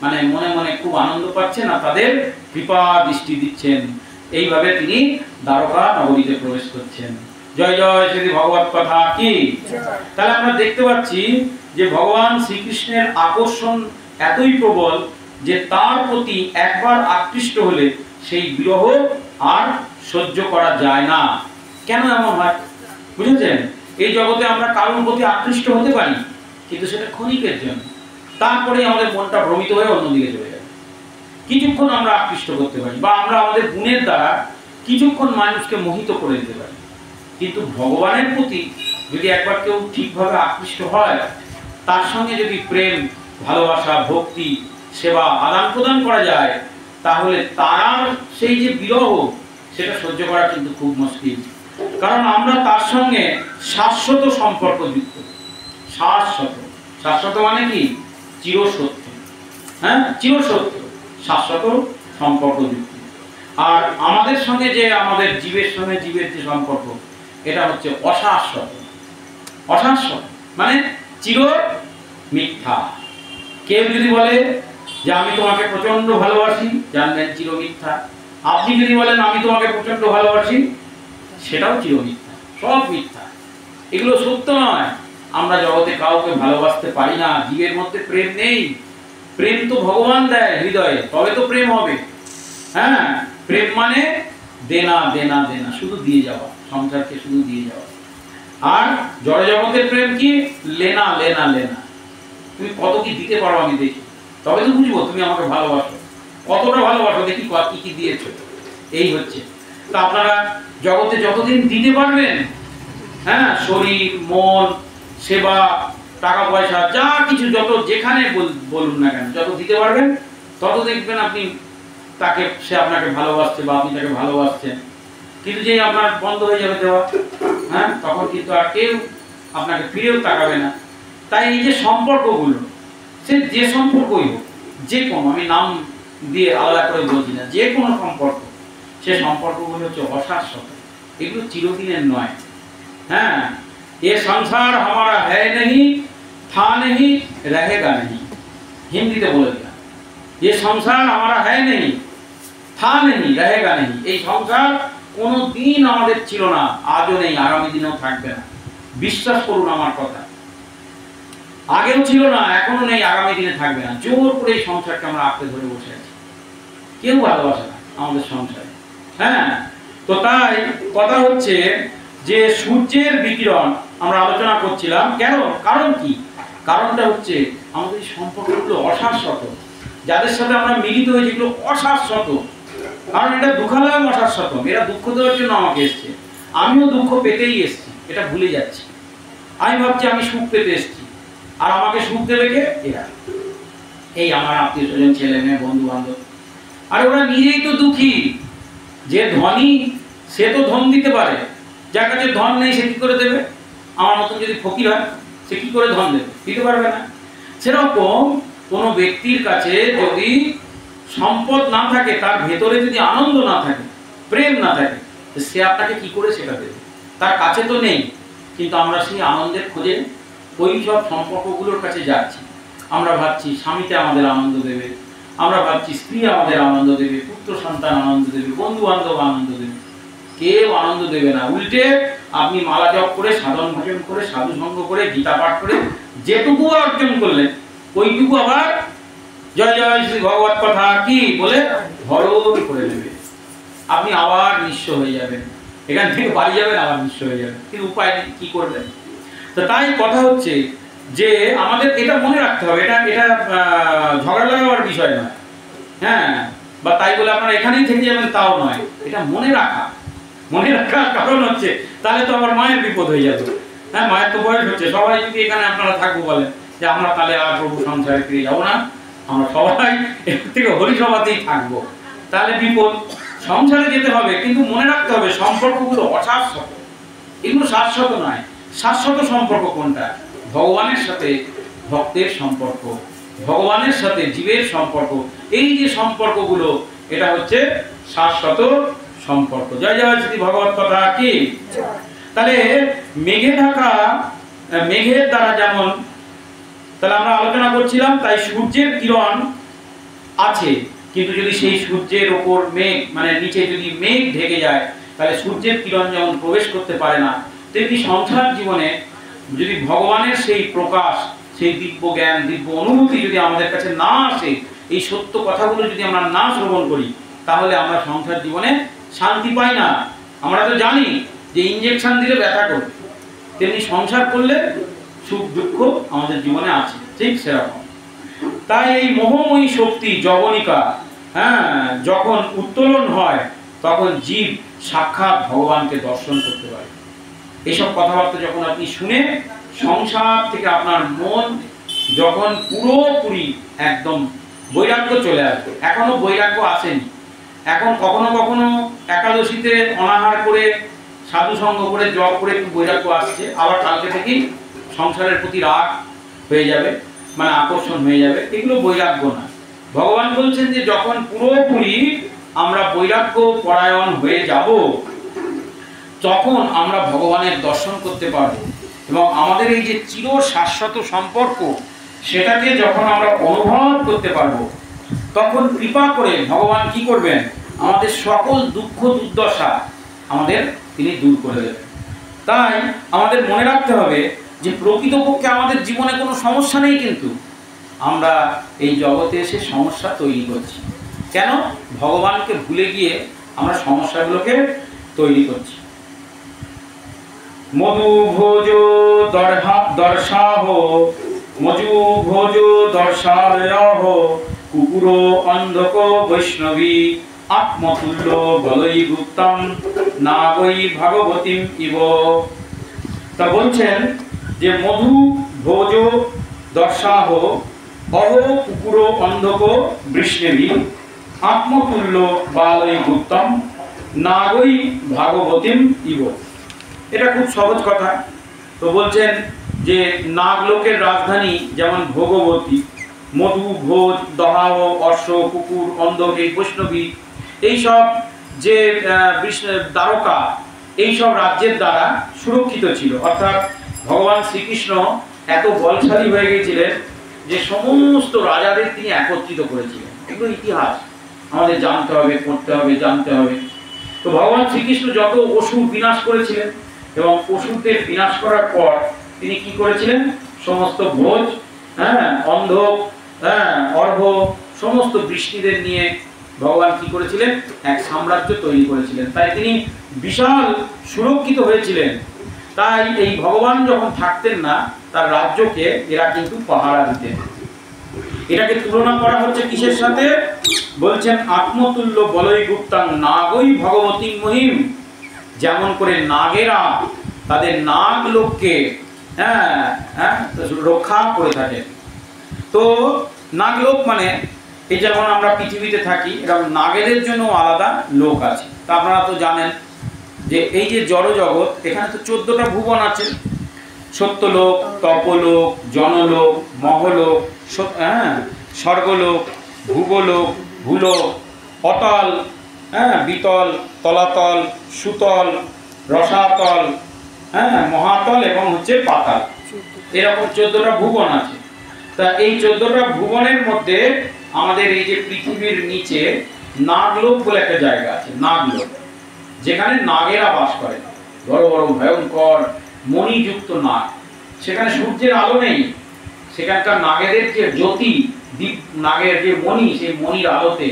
Speaker 1: মানে মনে মনে খুব আনন্দ পাচ্ছেন আর তাদের কৃপা দৃষ্টি দিচ্ছেন। এইভাবে তিনি দ্বারকা নগরীতে প্রবেশ করছেন। জয় জয় শ্রী ভগবত কথা কি। তাহলে আমরা দেখতে পাচ্ছি যে ভগবান শ্রীকৃষ্ণের আকর্ষণ এতই প্রবল যে তার প্রতি একবার আকৃষ্ট হলে সেই বিরহ আর সহ্য করা যায় না। কেন এমন হয় বুঝেছেন? এই জগতে আমরা কারোর প্রতি আকৃষ্ট হতে পারি, কিন্তু সেটা ক্ষণিকের জন্য, তারপরে আমাদের মনটা ভ্রমিত হয়ে অন্যদিকে চলে যাবে। কিছুক্ষণ আমরা আকৃষ্ট করতে পারি, বা আমরা আমাদের গুণের দ্বারা কিছুক্ষণ মানুষকে মোহিত করে দিতে পারি, কিন্তু ভগবানের প্রতি যদি একবার কেউ ঠিকভাবে আকৃষ্ট হয়, তার সঙ্গে যদি প্রেম, ভালোবাসা, ভক্তি, সেবা আদান প্রদান করা যায়, তাহলে তার সেই যে বিরহ সেটা সহ্য করা কিন্তু খুব মুশকিল। কারণ আমরা তার সঙ্গে শাশ্বত সম্পর্ক যুক্ত। শাশ্বত, শাশ্বত মানে কি? চিরসত্য। হ্যাঁ, চিরসত্য, শাশ্বত সম্পর্ক যুক্ত। আর আমাদের সঙ্গে যে আমাদের জীবের সঙ্গে জীবের যে সম্পর্ক, এটা হচ্ছে অশাশ্বত। অশাশ্বত মানে চির মিথ্যা। কেউ যদি বলে যে আমি তোমাকে প্রচন্ড ভালোবাসি, জানবেন চির মিথ্যা। আপনি যদি বলেন আমি তোমাকে প্রচন্ড ভালোবাসি, সেটাও চির মিথ্যা। সব মিথ্যা, এগুলো সত্য নয়। আমরা জগতে কাউকে ভালোবাসতে পারি না, জীবের মধ্যে প্রেম নেই। প্রেম তো ভগবান দেয় হৃদয়ে, তবে তো প্রেম হবে। হ্যাঁ, প্রেম মানে দেনা দেনা দেনা, শুধু দিয়ে যাওয়া, সংসারকে শুধু দিয়ে যাওয়া। আর জড় জগতের প্রেম কি? লেনা লেনা লেনা। তুমি কত কি দিতে পারো আমি দেখি, তবে তো বুঝবো তুমি আমাকে ভালোবাসো। কতটা ভালোবাসো দেখি, কি কি দিয়েছো। এই হচ্ছে। তা আপনারা জগতে যতদিন দিতে পারবেন, হ্যাঁ, শরীর, মন, সেবা, টাকা পয়সা, যা কিছু যত যেখানে বলুন না কেন, যত দিতে পারবেন, তত দেখবেন আপনি তাকে, সে আপনাকে ভালোবাসছে বা আপনি তাকে ভালোবাসছেন। কিন্তু যেই আপনার বন্ধ হয়ে যাবে দেওয়া, হ্যাঁ, তখন কিন্তু আর কেউ আপনাকে ফিরেও তাকাবে না। তাই এই যে সম্পর্কগুলো, সে যে সম্পর্কই হোক, যে কোনো, আমি নাম দিয়ে আলাদা করে বলছি না, যে কোনো সম্পর্ক, সে সম্পর্কগুলো হচ্ছে অশাশ্বত। এগুলো চিরদিনের নয়। হ্যাঁ, ये संसार हमारा है नहीं, था नहीं, रहेगा नहीं। হিন্দিতে বলে দিলাম, ये संसार हमारा है नहीं, था नहीं, रहेगा नहीं। এই সংসার কোনোদিন আমাদের ছিল না, আজও নেই, আগামী দিনেও থাকবে না। বিশ্বাস করুন আমার কথা। আগেও ছিল না, এখনো নেই, আগামী দিনে থাকবে না। জোর করে এই সংসারকে আমরা আঁকড়ে ধরে বসে আছি। কেউ ভালোবাসে না আমাদের সংসারে। হ্যাঁ, তো তাই কথা হচ্ছে যে সূর্যের বিকিরণ আমরা আলোচনা করছিলাম। কেন? কারণ কি? কারণটা হচ্ছে আমাদের এই সম্পর্কগুলো অশাশ্বত। যাদের সাথে আমরা মিলিত হয়েছি, এগুলো অশাশ্বত। কারণ এটা দুঃখালয় অশাশ্বত। এরা দুঃখ দেওয়ার জন্য আমাকে এসছে, আমিও দুঃখ পেতেই এসছি, এটা ভুলে যাচ্ছি। আমি ভাবছি আমি সুখ পেতে এসছি, আর আমাকে সুখ দেবে কে? এরা, এই আমার আত্মীয় স্বজন, ছেলে মেয়ে, বন্ধু বান্ধব। আর ওরা নিজেই তো দুঃখী। যে ধনী সে তো ধন দিতে পারে, যার কাছে ধন নেই সে কি করে দেবে? আমার মতন যদি ফকির হয়, সে কি করে ধন দেবে? দিতে পারবে না। সেরকম কোনো ব্যক্তির কাছে যদি সম্পদ না থাকে, তার ভেতরে যদি আনন্দ না থাকে, প্রেম না থাকে, সে আপনাকে কি করে সেটা দেবে? তার কাছে তো নেই, কিন্তু আমরা সেই আনন্দের খোঁজে ওই সব সম্পর্কগুলোর কাছে যাচ্ছি। আমরা ভাবছি স্বামীতে আমাদের আনন্দ দেবে, আমরা ভাবছি স্ত্রী আমাদের আনন্দ দেবে, পুত্র সন্তান আনন্দ দেবে, বন্ধু বান্ধব আনন্দ দেবে। কেউ আনন্দ দেবে না। উল্টে আপনি মালা জপ করে, সাধন ভজন করে, সাধু সঙ্গ করে, গীতা পাঠ করে যেটুকু অর্জন করলেন, ওইটুকু আবার জয় জয় শ্রী ভগবত কথা কি বলে হরণ করে নেবে। আপনি আবার নিঃস্ব হয়ে যাবেন, এখান থেকে বাড়ি যাবেন, আবার নিঃস্ব হয়ে যাবেন। কিন্তু উপায় নেই, কি করবেন? তো তাই কথা হচ্ছে যে আমাদের এটা মনে রাখতে হবে, এটা ঝগড়া লাগাবার বিষয় নয়। হ্যাঁ, বা তাই বলে আপনারা এখানেই থেকে যাবেন তাও নয়, এটা মনে রাখার কারণ হচ্ছে তাহলে তো আবার মায়ের বিপদ হয়ে যাবে। হ্যাঁ, মায়ের তো বয়স হচ্ছে, সবাই যদি এখানে আপনারা থাকবো বলেন যে আমরা তাহলে আর প্রভু সংসারে ফিরে যাবো না, আমরা সবাই এর থেকে হরিসভাতেই থাকবো, তাহলে বিপদ। সংসারে যেতে হবে, কিন্তু মনে রাখতে হবে সম্পর্কগুলো অশাশ্বত, এগুলো শাশ্বত নয়। শাশ্বত সম্পর্ক কোনটা? ভগবানের সাথে ভক্তের সম্পর্ক, ভগবানের সাথে জীবের সম্পর্ক, এই যে সম্পর্কগুলো এটা হচ্ছে শাশ্বত সম্পর্ক। জয় জয় শ্রী ভগবত কথা কি। তাহলে মেঘে ঢাকা, মেঘের দ্বারা যেমন, তাহলে আমরা আলোচনা করছিলাম, তাই সূর্যের কিরণ আছে, কিন্তু যদি সেই সূর্যের ওপর মেঘ, মানে নিচে যদি মেঘ ঢেকে যায়, তাহলে সূর্যের কিরণ যেমন প্রবেশ করতে পারে না, তেমনি সংসার জীবনে যদি ভগবানের সেই প্রকাশ, সেই দিব্য জ্ঞান, দিব্য অনুভূতি যদি আমাদের কাছে না আসে, এই সত্য কথাগুলো যদি আমরা না শ্রবণ করি, তাহলে আমরা সংসার জীবনে শান্তি পাই না। আমরা তো জানি যে ইনজেকশন দিলে ব্যথা করবে, তেমনি সংসার করলে সুখ দুঃখ আমাদের জীবনে আছে, ঠিক সেরকম। তাই এই মোহময়ী শক্তি যবনিকা, হ্যাঁ, যখন উত্তোলন হয় তখন জীব সাক্ষাৎ ভগবানকে দর্শন করতে পারে। এইসব কথাবার্তা যখন আপনি শুনে সংসার থেকে আপনার মন যখন পুরোপুরি একদম বৈরাগ্য চলে আসবে, এখনো বৈরাগ্য আসেনি, এখন কখনো কখনো একাদশীতে অনাহার করে সাধু সঙ্গ করে জপ করে একটু বৈরাগ্য আসছে, আবার কালকে থেকেই সংসারের প্রতি রাগ হয়ে যাবে, মানে আকর্ষণ হয়ে যাবে, এগুলো বৈরাগ্য না। ভগবান বলছেন যে যখন পুরোপুরি আমরা বৈরাগ্য পরায়ণ হয়ে যাব, তখন আমরা ভগবানের দর্শন করতে পারবো, এবং আমাদের এই যে চির শাশ্বত সম্পর্ক সেটাকে যখন আমরা অনুভব করতে পারবো, তখন কৃপা করে ভগবান কি করবেন? আমাদের সকল দুঃখ দুর্দশা আমাদের তিনি দূর করে দেবেন। তাই আমাদের মনে রাখতে হবে যে প্রকৃতপক্ষে আমাদের জীবনে কোনো সমস্যা নেই, কিন্তু আমরা এই জগতে এসে সমস্যা তৈরি করছি। কেন? ভগবানকে ভুলে গিয়ে আমরা সমস্যাগুলোকে তৈরি করছি। মধু ভোজ দর্শাহ, মজু ভোজ দর্শালয়হ, কুকুর অন্ধক বৈষ্ণবী, আত্মতুল্য বলই গুপ্তম নাগৈ ভাগবতীম ইব। তা বলছেন যে মধু ভোজ দর্শাহ, অহ কুকুর অন্ধক বৈষ্ণবী, আত্মতুল্য বালই গুপ্তম নাগৈ ভাগবতীম ইব। এটা খুব সহজ কথা। তো বলছেন যে নাগলোকের রাজধানী যেমন ভোগবতী, মধু ভোজ দহাহ, অশ্ব কুকুর অন্ধক এই বৈষ্ণবী, এইসব যে দ্বারকা, এইসব রাজ্যের দ্বারা সুরক্ষিত ছিল। অর্থাৎ ভগবান শ্রীকৃষ্ণ এত বলশালী হয়ে গিয়েছিলেন যে সমস্ত রাজাদের তিনি একত্রিত করেছিলেন। এগুলো ইতিহাস আমাদের জানতে হবে, পড়তে হবে, জানতে হবে। তো ভগবান শ্রীকৃষ্ণ যত অসুর বিনাশ করেছিলেন, এবং অসুরদের বিনাশ করার পর তিনি কি করেছিলেন? সমস্ত ভোজ, হ্যাঁ, অন্ধক, হ্যাঁ, অর্ঘ, সমস্ত বৃষ্টিদের নিয়ে ভগবান কি করেছিলেন? এক সাম্রাজ্য তৈরি করেছিলেন। তাই তিনি বিশাল সুরক্ষিত হয়েছিলেন। তাই এই ভগবান যখন থাকতেন না, তার রাজ্যকে এরা কিন্তু পাহারা দিতেন। এটাকে তুলনা করা হচ্ছে কিসের সাথে? বলছেন আত্মতুল্য বলই গুপ্তাং নাগৈ ভগবতী মহিম। যেমন করে নাগেরা তাদের নাগ লোককে রক্ষা করে থাকে। তো নাগলোক মানে এই যেমন আমরা পৃথিবীতে থাকি, এরকম নাগেদের জন্য আলাদা লোক আছে। তা আপনারা তো জানেন যে এই যে জড় জগৎ, এখানে তো 14টা ভুবন আছে। সত্যলোক, তপলোক, জনলোক, মহলোক, স্বর্গলোক, ভূগোলোক, ভূলোক, অতল, বিতল, তলাতল, সুতল, রসাতল, মহাতল এবং হচ্ছে পাতাল, এরকম 14টা ভুবন আছে। তা এই 14টা ভুবনের মধ্যে আমাদের এই যে পৃথিবীর নিচে নাগলোক বলে একটা জায়গা আছে। নাগলোক, যেখানে নাগেরা বাস করে, বড় বড় ভয়ঙ্কর মণিযুক্ত নাগ। সেখানে সূর্যের আলো নেই, সেখানকার নাগেদের যে জ্যোতি, দীপ, নাগের যে মণি, সেই মণির আলোতে,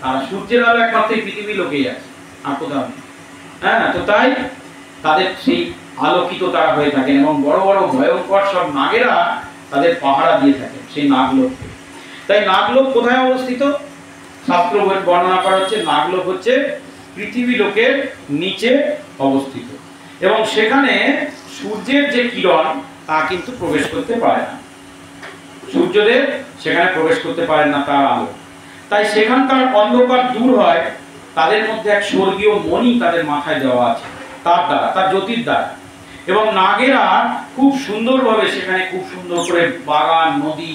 Speaker 1: আর সূর্যের আলো একমাত্র পৃথিবী লোকেই আছে, আর কোথাও নেই। তো তাই তাদের সেই আলোকিত তারা হয়ে থাকেন, এবং বড় বড় ভয়ঙ্কর সব নাগেরা তাদের পাহারা দিয়ে থাকে সেই নাগলোককে। তাই নাগলোক কোথায় অবস্থিত? শাস্ত্র বর্ণনা করা হচ্ছে নাগলোক হচ্ছে পৃথিবী লোকের নিচে অবস্থিত, এবং সেখানে সূর্যের যে কিরণ তা কিন্তু প্রবেশ করতে পারে না, সূর্যদেব সেখানে প্রবেশ করতে পারেন না তার আলো। তাই সেখানকার অন্ধকার দূর হয় তাদের মধ্যে এক স্বর্গীয় মণি তাদের মাথায় দেওয়া আছে, তার দ্বারা, তার জ্যোতির দ্বারা। এবং নাগেরা খুব সুন্দরভাবে সেখানে খুব সুন্দর করে বাগান নদী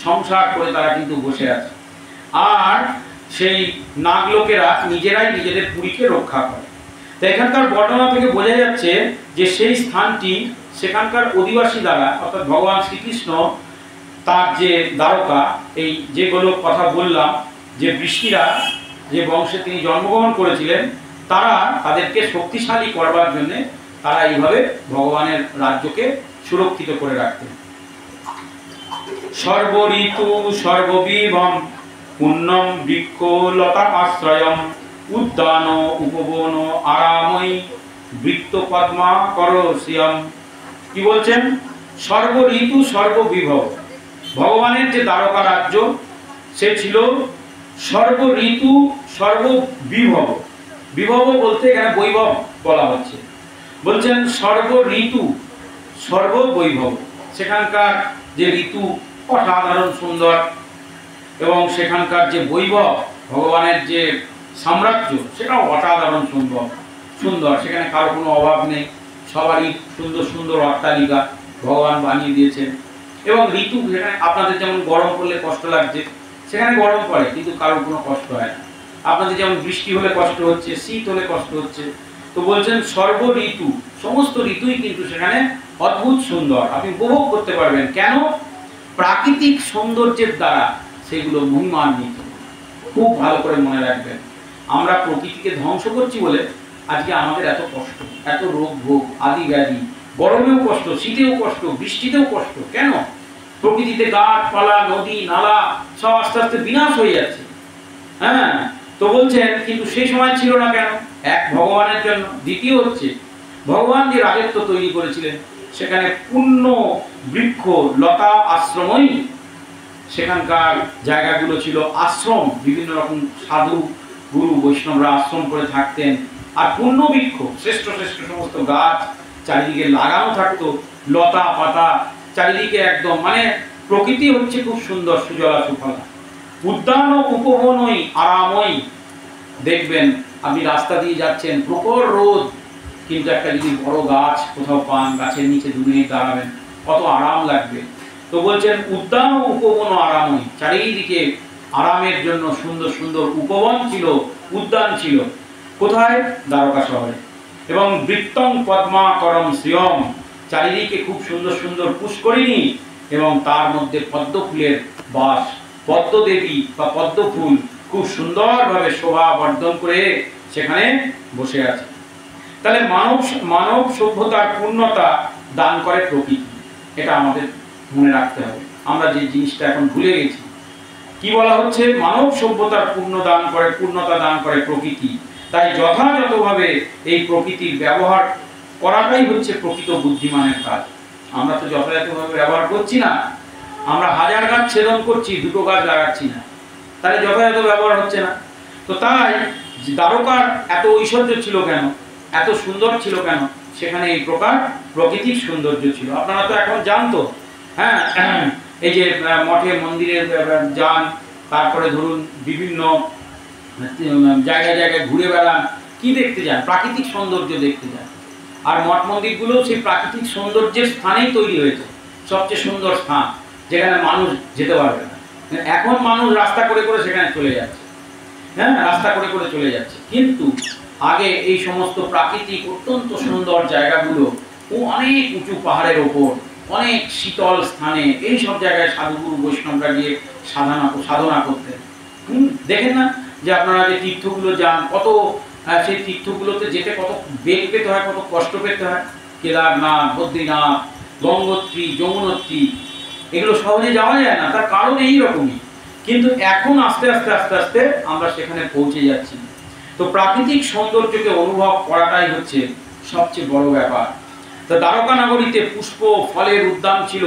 Speaker 1: সংসার করে তারা কিন্তু বসে আছে। আর সেই নাগলোকেরা নিজেরাই নিজেদের পুরীকে রক্ষা করে। তো এখানকার বর্ণনা থেকে বোঝা যাচ্ছে যে সেই স্থানটি সেখানকার অধিবাসী দ্বারা, অর্থাৎ ভগবান শ্রীকৃষ্ণ তার যে দ্বারকা, এই যেগুলো কথা বললাম, যে বৃষ্টিরা যে বংশে তিনি জন্মগ্রহণ করেছিলেন, তারা তাদেরকে শক্তিশালী করবার জন্য তারা এইভাবে ভগবানের রাজ্যকে সুরক্ষিত করে রাখতেন। সর্ব ঋতু সর্ববিভম পুণ্যম বৃক্ষ লতা আশ্রয়ম উদ্যান উপবন আরাময়ী বৃত্ত পদ্মা করস্যম। কি বলছেন? সর্ব ঋতু সর্ববিভব, ভগবানের যে দ্বারকা রাজ্য সে ছিল সর্ব ঋতু সর্ববিভব। বিভব বলতে এখানে বৈভব বলা হচ্ছে। বলছেন সর্ব ঋতু সর্ববৈভব, সেখানকার যে ঋতু অসাধারণ সুন্দর, এবং সেখানকার যে বৈভব ভগবানের যে সাম্রাজ্য সেটাও অসাধারণ সুন্দর। সেখানে কারো কোনো অভাব নেই, সবারই সুন্দর সুন্দর অট্টালিকা ভগবান বানিয়ে দিয়েছেন। এবং ঋতু, সেখানে আপনাদের যেমন গরম পড়লে কষ্ট লাগছে, সেখানে গরম পড়ে কিন্তু কারোর কোনো কষ্ট হয় না। আপনাদের যেমন বৃষ্টি হলে কষ্ট হচ্ছে, শীত হলে কষ্ট হচ্ছে, তো বলছেন সর্ব ঋতু, সমস্ত ঋতুই কিন্তু সেখানে অদ্ভুত সুন্দর, আপনি উপভোগ করতে পারবেন। কেন? প্রাকৃতিক সৌন্দর্যের দ্বারা সেগুলো মহিমান্বিত। খুব ভালো করে মনে রাখবেন, আমরা প্রকৃতিকে ধ্বংস করছি বলে আজকে আমাদের এত কষ্ট, এত রোগ ভোগ আদি ব্যাধি, গরমেও কষ্ট, শীতেও কষ্ট, বৃষ্টিতেও কষ্ট। কেন? প্রকৃতিতে গাছপালা নদী নালা সব আস্তে আস্তে বিনাশ হয়ে যাচ্ছে। হ্যাঁ, তো বলছেন কিন্তু সেই সময় ছিল না কেন? এক, ভগবানের জন্য। দ্বিতীয় হচ্ছে ভগবান যে রাজত্ব তৈরি করেছিলেন সেখানে পূর্ণ বৃক্ষ লতা আশ্রমই, সেখানকার জায়গাগুলো ছিল আশ্রম, বিভিন্ন রকম সাধু গুরু বৈষ্ণবরা আশ্রম করে থাকতেন। আর পূর্ণ বৃক্ষ, শ্রেষ্ঠ শ্রেষ্ঠ সমস্ত গাছ চারিদিকে লাগানো থাকতো, লতা পাতা চারিদিকে একদম, মানে প্রকৃতি হচ্ছে খুব সুন্দর সুজলা সুফলা। উদ্যান ও উপবনই আরামই, দেখবেন আপনি রাস্তা দিয়ে যাচ্ছেন, প্রখর রোদ, কিন্তু একটা যদি বড় গাছ কোথাও পান, গাছের নিচে 2 মিনিট দাঁড়াবেন, কত আরাম লাগবে। তো বলছেন উদ্যান ও উপবন আরামই, চারিদিকে আরামের জন্য সুন্দর সুন্দর উপবন ছিল, উদ্যান ছিল। কোথায়? দ্বারকা শহরে। এবং বৃত্তং পদ্মাকরম শ্রিয়ম, চারিদিকে খুব সুন্দর সুন্দর পুষ্করিণী, এবং তার মধ্যে পদ্ম ফুলের বাস, পদ্মদেবী বা পদ্ম ফুল খুব সুন্দরভাবে শোভা বর্ধন করে সেখানে বসে আছে। তাহলে মানব সভ্যতার পূর্ণতা দান করে প্রকৃতি, এটা আমাদের মনে রাখতে হবে। আমরা যে জিনিসটা এখন ভুলে গেছি, কি বলা হচ্ছে? মানব সভ্যতার পূর্ণতা দান করে প্রকৃতি। তাই যথাযথভাবে এই প্রকৃতির ব্যবহার করাটাই হচ্ছে প্রকৃত বুদ্ধিমানের কাজ। আমরা তো যথাযথভাবে ব্যবহার করছি না, আমরা 1000 গাছ ছেদন করছি, 2টো গাছ লাগাচ্ছি না, তাহলে যথাযথ ব্যবহার হচ্ছে না। তো তাই দ্বারকার এত ঐশ্বর্য ছিল কেন, এত সুন্দর ছিল কেন? সেখানে এই প্রকার প্রকৃতির সৌন্দর্য ছিল। আপনারা তো এখন জানতো, হ্যাঁ, এই যে মঠে মন্দিরে যান, তারপরে ধরুন বিভিন্ন জায়গায় জায়গায় ঘুরে বেড়ান, কি দেখতে যান? প্রাকৃতিক সৌন্দর্য দেখতে যান। আর মঠ মন্দিরগুলো সেই প্রাকৃতিক সৌন্দর্যের স্থানেই তৈরি হয়েছে, সবচেয়ে সুন্দর স্থান, যেখানে মানুষ যেতে পারবে না। এখন মানুষ রাস্তা করে করে সেখানে চলে যাচ্ছে, হ্যাঁ, রাস্তা করে করে চলে যাচ্ছে। কিন্তু আগে এই সমস্ত প্রাকৃতিক অত্যন্ত সুন্দর জায়গাগুলো অনেক উঁচু পাহাড়ের ওপর, অনেক শীতল স্থানে, এই সব জায়গায় সাধুগুরু বৈষ্ণবরা গিয়ে সাধনা করতেন। দেখেন না যে আপনারা যে তীর্থগুলো যান, কত সেই তীর্থগুলোতে যেতে কত বেগ পেতে হয়, কত কষ্ট পেতে হয়। কেদারনাথ, বদ্রীনাথ, গঙ্গোত্রী, যমুনোত্রী, এগুলো সহজে যাওয়া যায় না, তার কারণ এইরকমই। কিন্তু এখন আস্তে আস্তে আস্তে আস্তে আমরা সেখানে পৌঁছে যাচ্ছি। তো প্রাকৃতিক সৌন্দর্যকে অনুভব করাটাই হচ্ছে সবচেয়ে বড় ব্যাপার। তো দ্বারকা নগরীতে পুষ্প ফলের উদ্যান ছিল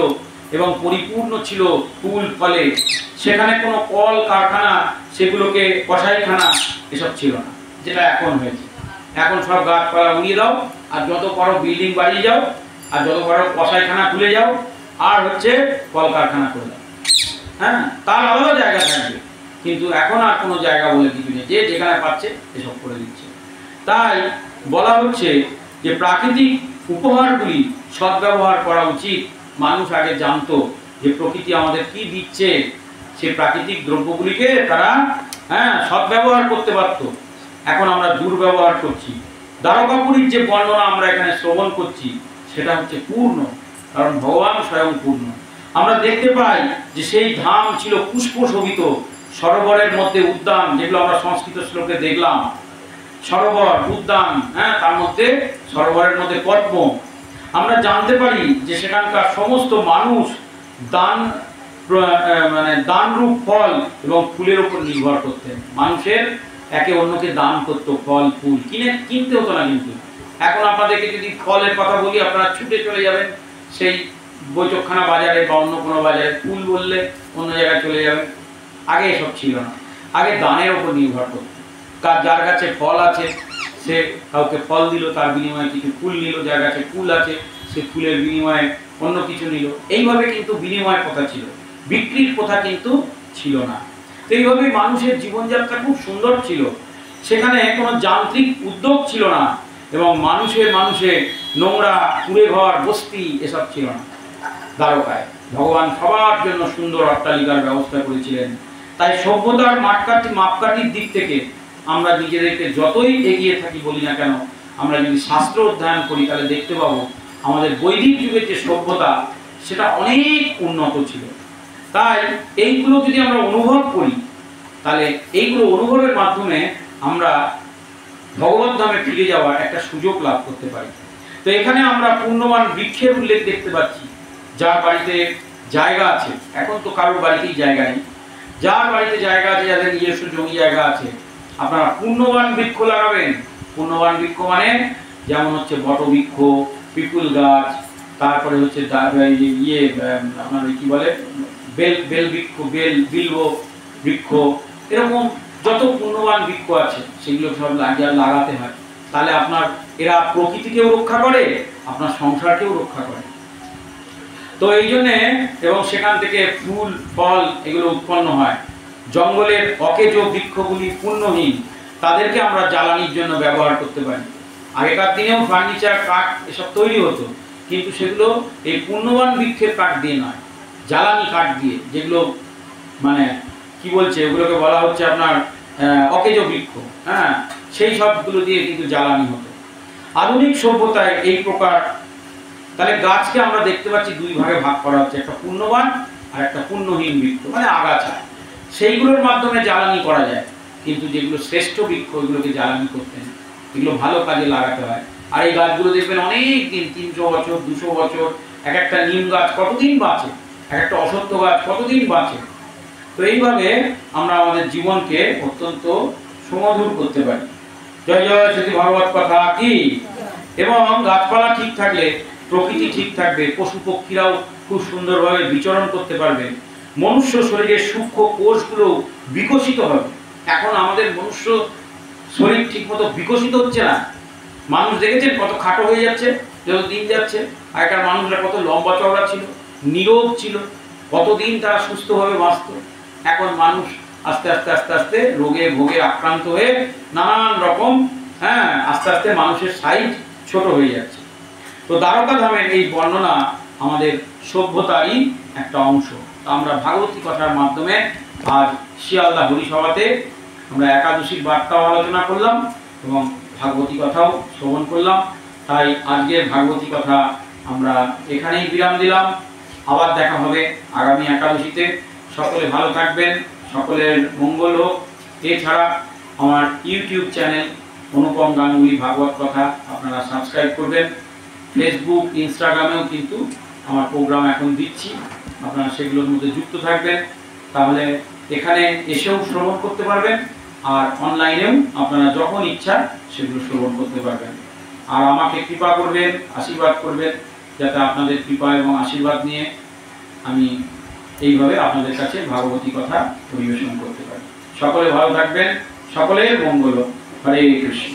Speaker 1: এবং পরিপূর্ণ ছিল ফুল ফলে। সেখানে কোনো কল কারখানা সেগুলোকে কসাইখানা এসব ছিল না, যেটা এখন হয়েছে। এখন সব গাছপালা উড়িয়ে দাও, আর যত বড় বিল্ডিং বাড়িয়ে যাও, আর যত বড় কসাইখানা খুলে যাও, আর হচ্ছে কলকারখানা করে দাও। হ্যাঁ, তার আলাদা জায়গা থাকবে, কিন্তু এখন আর কোনো জায়গা বলে কিছু নেই, যে যেখানে পাচ্ছে এসব করে দিচ্ছে। তাই বলা হচ্ছে যে প্রাকৃতিক উপহারগুলি সদ্ব্যবহার করা উচিত। মানুষ আগে জানতো যে প্রকৃতি আমাদের কি দিচ্ছে, সেই প্রাকৃতিক দ্রব্যগুলিকে তারা সদ্ব্যবহার করতে পারত। এখন আমরা দুর্ব্যবহার করছি। দ্বারকাপুরীর যে বর্ণনা আমরা এখানে শ্রবণ করছি সেটা হচ্ছে পূর্ণ, কারণ ভগবান স্বয়ং পূর্ণ। আমরা দেখতে পাই যে সেই ধাম ছিল পুষ্প শোভিত, সরোবরের মধ্যে উদ্যান, যেগুলো আমরা সংস্কৃত শ্লোকে দেখলাম, সরোবর উদ্যান, তার মধ্যে সরোবরের মধ্যে পদ্ম। আমরা জানতে পারি যে সেখানকার সমস্ত মানুষ দান দানরূপ ফল এবং ফুলের উপর নির্ভর করতেন। মানুষের একে অন্যকে দান করতো, ফল ফুল কিনতে হতো না। কিন্তু এখন আপনাদেরকে যদি ফলের কথা বলি, আপনারা ছুটে চলে যাবেন সেই বৈঠকখানা বাজারে বা অন্য কোনো বাজারে, ফুল বললে অন্য জায়গায় চলে যাবেন। আগে এসব ছিল না, আগে দানের উপর নির্ভর করত। যার কাছে ফল আছে সে কাউকে ফল দিল, তার বিনিময়ে কিছু ফুল নিল। যার কাছে ফুল আছে সে ফুলের বিনিময়ে অন্য কিছু নিল। এইভাবে কিন্তু বিনিময় প্রথা ছিল, বিক্রির প্রথা কিন্তু ছিল না। তো এইভাবেই মানুষের জীবনযাত্রা খুব সুন্দর ছিল। সেখানে কোনো যান্ত্রিক উদ্যোগ ছিল না, এবং মানুষে নোংরা কুড়ে ঘর বস্তি এসব ছিল না। দ্বারকায় ভগবান সবার জন্য সুন্দর অট্টালিকার ব্যবস্থা করেছিলেন। তাই সভ্যতার মাপকাঠির দিক থেকে আমরা নিজেদেরকে যতই এগিয়ে থাকি বলি না কেন, আমরা যদি শাস্ত্র অধ্যয়ন করি তাহলে দেখতে পাবো আমাদের বৈদিক যুগের যে সভ্যতা সেটা অনেক উন্নত ছিল। তাই এইগুলো যদি আমরা অনুভব করি, তাহলে এইগুলো অনুভবের মাধ্যমে আমরা ভগবত ধামে ফিরে যাওয়ার একটা সুযোগ লাভ করতে পারি। তো এখানে আমরা পুণ্যবান বৃক্ষের উল্লেখ দেখতে পাচ্ছি। যার বাড়িতে জায়গা আছে, এখন তো কারোর বাড়িতেই জায়গা নেই, যার বাড়িতে জায়গা আছে, যাদের নিজস্ব জমি জায়গা আছে, আপনারা পুণ্যবান বৃক্ষ লাগাবেন। পুণ্যবান বৃক্ষ মানে যেমন হচ্ছে বটবৃক্ষ, পিপুল গাছ, তারপরে হচ্ছে আপনার কি বলে বেল বৃক্ষ, বিল্ব বৃক্ষ, এরকম যত পুণ্যবান বৃক্ষ আছে সেগুলো সব লাগাতে হয়। তাহলে আপনার এরা প্রকৃতিকেও রক্ষা করে, আপনার সংসারকেও রক্ষা করে। তো এই জন্যে, এবং সেখান থেকে ফুল ফল এগুলো উৎপন্ন হয়। জঙ্গলের অকেজ বৃক্ষগুলি পুণ্যহীন, তাদেরকে আমরা জ্বালানির জন্য ব্যবহার করতে পারি। আগেকার দিনেও ফার্নিচার, কাঠ এসব তৈরি হতো, কিন্তু সেগুলো এই পুণ্যবান বৃক্ষের কাঠ দিয়ে নয়, জ্বালানি কাঠ দিয়ে, যেগুলো মানে কি বলছে, ওগুলোকে বলা হচ্ছে আপনার অকেজ বৃক্ষ। সেই সবগুলো দিয়ে কিন্তু জ্বালানি হতো। আধুনিক সভ্যতায় এই প্রকার, তাহলে গাছকে আমরা দেখতে পাচ্ছি দুই ভাগে ভাগ করা হচ্ছে, একটা পুণ্যবান আর একটা পুণ্যহীন বৃক্ষ, মানে আগাছা। সেইগুলোর মাধ্যমে জ্বালানি করা যায়, কিন্তু যেগুলো শ্রেষ্ঠ বৃক্ষ ওইগুলোকে জ্বালানি করতে হয়, এগুলো ভালো কাজে লাগাতে হয়। আর এই গাছগুলো দেখবেন অনেক দিন, 300 বছর 200 বছর। এক একটা নিম গাছ কতদিন বাঁচে, এক একটা অশ্বত্থ গাছ কতদিন বাঁচে। তো এইভাবে আমরা আমাদের জীবনকে অত্যন্ত সুমধুর করতে পারি। জয় জয় শ্রী ভাগবত কথা কি। এবং গাছপালা ঠিক থাকলে প্রকৃতি ঠিক থাকবে, পশু পক্ষীরাও খুব সুন্দরভাবে বিচরণ করতে পারবে, মনুষ্য শরীরের সূক্ষ্ম কোষগুলো বিকশিত হবে। এখন আমাদের মনুষ্য শরীর ঠিক মতো বিকশিত হচ্ছে না। মানুষ দেখেছেন কত খাটো হয়ে যাচ্ছে যত দিন যাচ্ছে। আগেকার মানুষরা কত লম্বা চওড়া ছিল, নীরোগ ছিল, কতদিন তারা সুস্থভাবে বাঁচত। এখন মানুষ আস্তে আস্তে আস্তে আস্তে রোগে ভোগে আক্রান্ত হয়ে নানান রকম আস্তে আস্তে মানুষের সাইজ ছোট হয়ে যাচ্ছে। তো দ্বারকা ধামের এই বর্ণনা আমাদের সভ্যতারই একটা অংশ। আমরা ভাগবতী কথার মাধ্যমে আজ শিয়ালদা হরিসভাতে আমরা একাদশীর বার্তাও আলোচনা করলাম এবং ভাগবতী কথাও শ্রবণ করলাম। তাই আজকের ভাগবতী কথা আমরা এখানেই বিরাম দিলাম। আবার দেখা হবে আগামী একাদশীতে। সকলে ভালো থাকবেন, সকলের মঙ্গল হোক। এছাড়া আমার ইউটিউব চ্যানেল অনুপম গাঙ্গুলি ভাগবত কথা আপনারা সাবস্ক্রাইব করবেন। ফেসবুক, ইনস্টাগ্রামেও কিন্তু আমার প্রোগ্রাম এখন দিচ্ছি, আপনারা সেগুলোর মধ্যে যুক্ত থাকবেন। তাহলে এখানে এসেও শ্রবণ করতে পারবেন, আর অনলাইনেও আপনারা যখন ইচ্ছা সেগুলো শ্রবণ করতে পারবেন। আর আমাকে কৃপা করবেন, আশীর্বাদ করবেন, যাতে আপনাদের কৃপা এবং আশীর্বাদ নিয়ে আমি এইভাবে আপনাদের কাছে ভাগবতী কথা পরিবেশন করতে পারি। সকলে ভালো থাকবেন, সকলের মঙ্গল। হরে কৃষ্ণ।